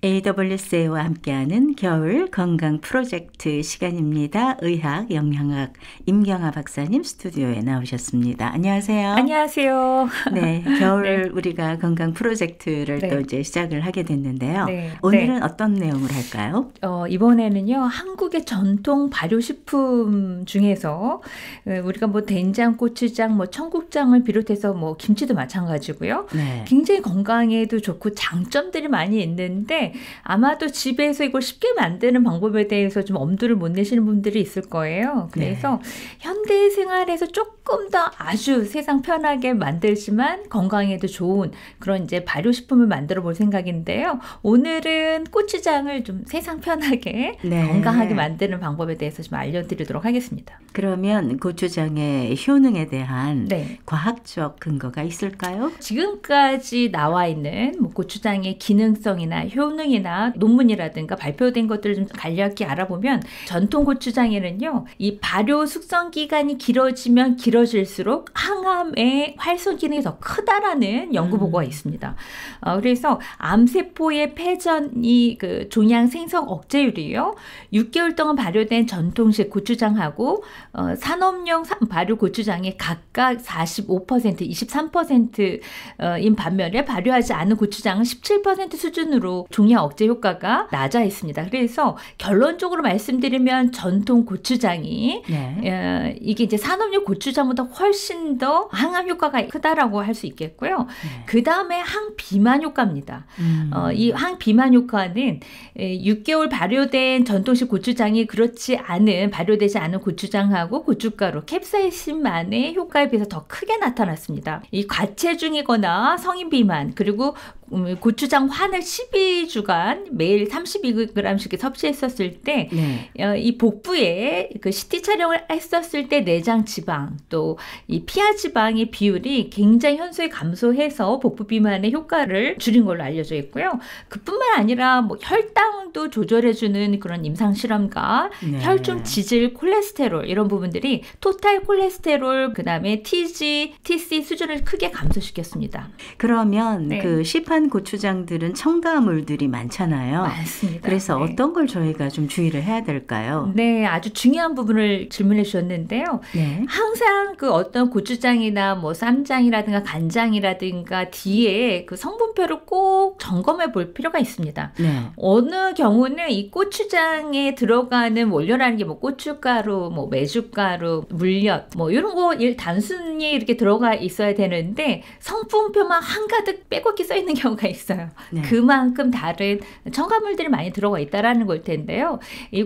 AWS와 함께하는 겨울 건강 프로젝트 시간입니다. 의학, 영양학 임경아 박사님 스튜디오에 나오셨습니다. 안녕하세요. 안녕하세요. 네, 겨울 우리가 건강 프로젝트를 또 이제 시작을 하게 됐는데요. 오늘은 어떤 내용을 할까요? 이번에는요, 한국의 전통 발효식품 중에서 우리가 뭐 된장, 고추장, 뭐 청국장을 비롯해서 뭐 김치도 마찬가지고요. 굉장히 건강에도 좋고 장점들이 많이 있는데 아마도 집에서 이걸 쉽게 만드는 방법에 대해서 좀 엄두를 못 내시는 분들이 있을 거예요. 그래서 현대 생활에서 조금 더 아주 세상 편하게 만들지만 건강에도 좋은 그런 이제 발효식품을 만들어 볼 생각인데요. 오늘은 고추장을 좀 세상 편하게 건강하게 만드는 방법에 대해서 좀 알려드리도록 하겠습니다. 그러면 고추장의 효능에 대한 과학적 근거가 있을까요? 지금까지 나와 있는 뭐 고추장의 기능성이나 효능이나 논문이라든가 발표된 것들을 좀 간략히 알아보면 전통 고추장에는요, 이 발효 숙성 기간이 길어지면 길어질수록 항암의 활성 기능이 더 크다라는 연구 보고가 있습니다. 그래서 암세포의 패전이 그 종양 생성 억제율이요, 6개월 동안 발효된 전통식 고추장하고 산업용 발효 고추장의 각각 45%, 23%인 반면에 발효하지 않은 고추장은 17% 수준으로 종양 억제 효과가 낮아 있습니다. 그래서 결론적으로 말씀드리면 전통 고추장이 이게 이제 산업용 고추장보다 훨씬 더 항암 효과가 크다라고 할 수 있겠고요. 그 다음에 항비만 효과입니다. 이 항비만 효과는 6개월 발효된 전통식 고추장이 그렇지 않은 발효되지 않은 고추장하고 고춧가루, 캡사이신만의 효과에 비해서 더 크게 나타났습니다. 이 과체중이거나 성인 비만 그리고 고추장 환을 12주간 매일 32g씩 섭취했었을 때 이 복부에 그 CT 촬영을 했었을 때 내장 지방 또 이 피하 지방의 비율이 굉장히 현저히 감소해서 복부 비만의 효과를 줄인 걸로 알려져 있고요. 그뿐만 아니라 뭐 혈당도 조절해주는 그런 임상 실험과 혈중 지질, 콜레스테롤 이런 부분들이 토탈 콜레스테롤 그다음에 TG, TC 수준을 크게 감소시켰습니다. 그러면 그 시판 고추장들은 첨가물들이 많잖아요. 맞습니다. 그래서 어떤 걸 저희가 좀 주의를 해야 될까요? 네, 아주 중요한 부분을 질문해 주셨는데요. 항상 그 어떤 고추장이나 뭐 쌈장이라든가 간장이라든가 뒤에 그 성분표를 꼭 점검해 볼 필요가 있습니다. 어느 경우는 이 고추장에 들어가는 원료라는 게 뭐 고춧가루, 뭐 메주가루, 물엿 뭐 이런 거 단순히 이렇게 들어가 있어야 되는데 성분표만 한가득 빼곡히 써 있는 경우가 있어요. 그만큼 다른 첨가물들이 많이 들어가 있다라는 걸 텐데요.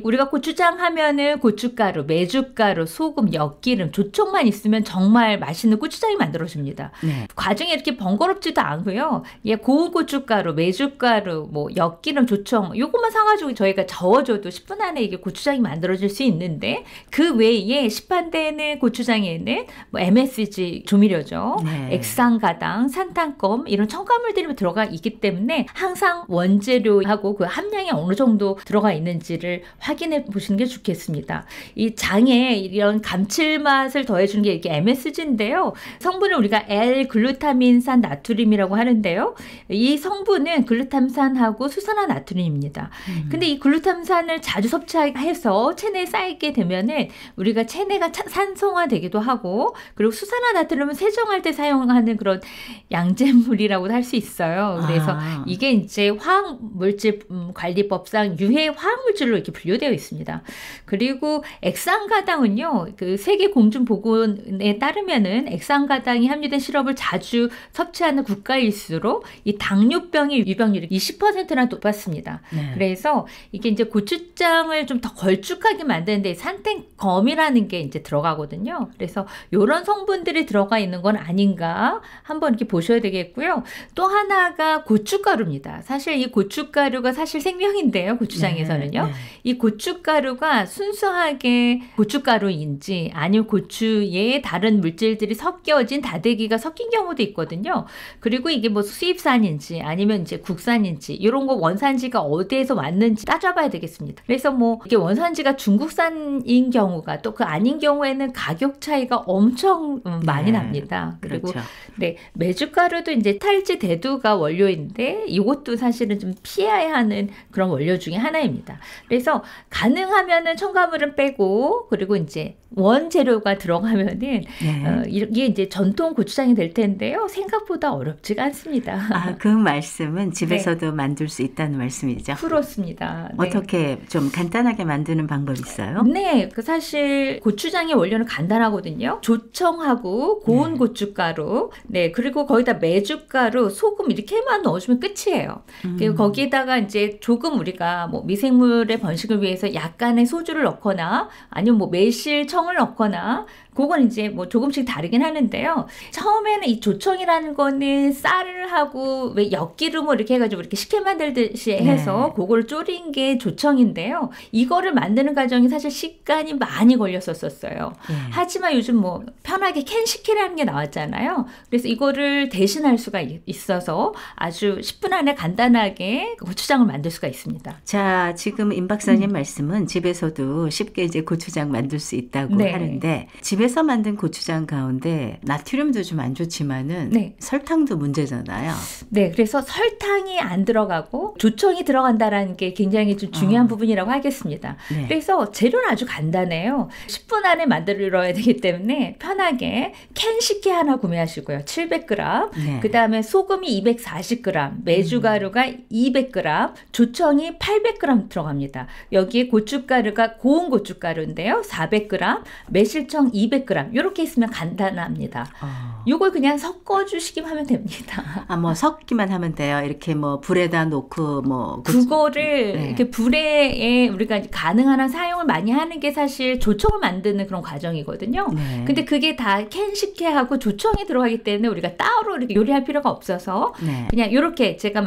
우리가 고추장 하면은 고춧가루, 메주가루, 소금, 엿기름, 조청만 있으면 정말 맛있는 고추장이 만들어집니다. 과정이 이렇게 번거롭지도 않고요. 고운 고춧가루, 메주가루, 뭐 엿기름, 조청 이것만 사가지고 저희가 저어줘도 10분 안에 이게 고추장이 만들어질 수 있는데 그 외에 시판되는 고추장에는 뭐 MSG 조미료죠. 액상가당, 산탄검 이런 첨가물들이 들어가 있기 때문에 항상 원재료하고 그 함량이 어느 정도 들어가 있는지를 확인해 보시는 게 좋겠습니다. 이 장에 이런 감칠맛을 더해주는 게 이게 MSG인데요. 성분을 우리가 L-글루타민산 나트륨이라고 하는데요. 이 성분은 글루탐산하고 수산화 나트륨입니다. 근데 이 글루탐산을 자주 섭취해서 체내에 쌓이게 되면은 우리가 체내가 산성화되기도 하고 그리고 수산화 나트륨은 세정할 때 사용하는 그런 양잿물이라고도 할 수 있어요. 그래서 이게 이제 화학물질 관리법상 유해 화학물질로 이렇게 분류되어 있습니다. 그리고 액상가당은요, 그 세계공중보건에 따르면은 액상가당이 함유된 시럽을 자주 섭취하는 국가일수록 이 당뇨병의 유병률이 20%나 높았습니다. 그래서 이게 이제 고추장을 좀 더 걸쭉하게 만드는데 산텐검이라는 게 이제 들어가거든요. 그래서 이런 성분들이 들어가 있는 건 아닌가 한번 이렇게 보셔야 되겠고요. 또 하나가 고춧가루입니다. 사실 이 고춧가루가 사실 생명인데요. 고추장에서는요. 이 고춧가루가 순수하게 고춧가루인지 아니면 고추에 다른 물질들이 섞여진 다대기가 섞인 경우도 있거든요. 그리고 이게 뭐 수입산인지 아니면 이제 국산인지 이런 거 원산지가 어디에서 왔는지 따져봐야 되겠습니다. 그래서 뭐 이게 원산지가 중국산인 경우가 또 그 아닌 경우에는 가격 차이가 엄청 많이 납니다. 그리고 그렇죠. 메주가루도 이제 탈지 대두가 원료인데 이것도 사실은 좀 피해야 하는 그런 원료 중에 하나입니다. 그래서 가능하면은 첨가물은 빼고 그리고 이제 원재료가 들어가면은 이게 이제 전통 고추장이 될 텐데요. 생각보다 어렵지가 않습니다. 아, 그 말씀은 집에서도 만들 수 있다는 말씀이죠? 그렇습니다. 어떻게 좀 간단하게 만드는 방법이 있어요? 네, 그 사실 고추장의 원료는 간단하거든요. 조청하고 고운 고춧가루, 그리고 거기다 메주가루, 소금 이렇게만 넣어주면 끝이에요. 그리고 거기에다가 이제 조금 우리가 뭐 미생물의 번식을 위해서 약간의 소주를 넣거나 아니면 뭐 매실청을 넣거나 그건 이제 뭐 조금씩 다르긴 하는데요. 처음에는 이 조청이라는 거는 쌀을 하고 왜 엿기름을 이렇게 해가지고 이렇게 식혜 만들듯이 해서 그걸 졸인 게 조청인데요. 이거를 만드는 과정이 사실 시간이 많이 걸렸었어요. 하지만 요즘 뭐 편하게 캔 식혜라는 게 나왔잖아요. 그래서 이거를 대신할 수가 있어서 아주 10분 안에 간단하게 고추장을 만들 수가 있습니다. 자, 지금 임 박사님 말씀은 집에서도 쉽게 이제 고추장 만들 수 있다고 하는데 집에서 만든 고추장 가운데 나트륨도 좀 안 좋지만은 설탕도 문제잖아요. 네, 그래서 설탕이 안 들어가고 조청이 들어간다라는 게 굉장히 좀 중요한 부분이라고 하겠습니다. 그래서 재료는 아주 간단해요. 10분 안에 만들어야 되기 때문에 편하게 캔 식혜 하나 구매하시고요. 700g. 그 다음에 소금이 240g, 메주가루가 200g, 조청이 800g 들어갑니다. 여기에 고춧가루가 고운 고춧가루인데요. 400g, 매실청 200g 이렇게 있으면 간단합니다. 요걸 그냥 섞어주시기만 하면 됩니다. 아, 뭐 섞기만 하면 돼요. 이렇게 뭐 불에다 놓고 뭐 그거를 이렇게 불에 우리가 가능한 한 사용을 많이 하는 게 사실 조청을 만드는 그런 과정이거든요. 근데 그게 다 캔 식혜하고 조청이 들어가기 때문에 우리가 따로 이렇게 요리할 필요가 없어서 그냥 이렇게 제가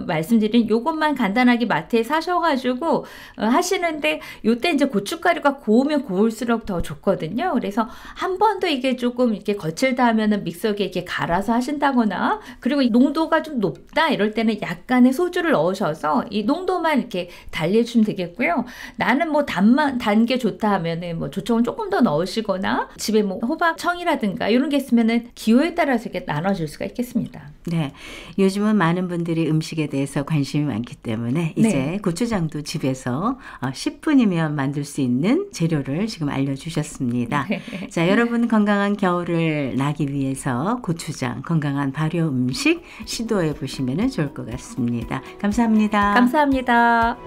말씀드린 요것만 간단하게 마트에 사셔가지고 하시는데 요때 이제 고춧가루가 고우면 고울수록 더 좋거든요. 그래서 한 번 더 이게 조금 이렇게 거칠다 하면은 믹서기에 이렇게 갈아서 하신다거나 그리고 농도가 좀 높다 이럴 때는 약간의 소주를 넣으셔서 이 농도만 이렇게 달래주시면 되겠고요. 나는 뭐 단 게 좋다 하면은 뭐 조청을 조금 더 넣으시거나 집에 뭐 호박청이라든가 이런 게 있으면은 기호에 따라서 이렇게 나눠줄 수가 있겠습니다. 네, 요즘은 많은 분들이 음식에 대해서 관심이 많기 때문에 이제 고추장도 집에서 10분이면 만들 수 있는 재료를 지금 알려주셨습니다. 자, 여러분 건강한 겨울을 나기 위해서 고추장, 건강한 발효 음식 시도해 보시면 좋을 것 같습니다. 감사합니다. 감사합니다.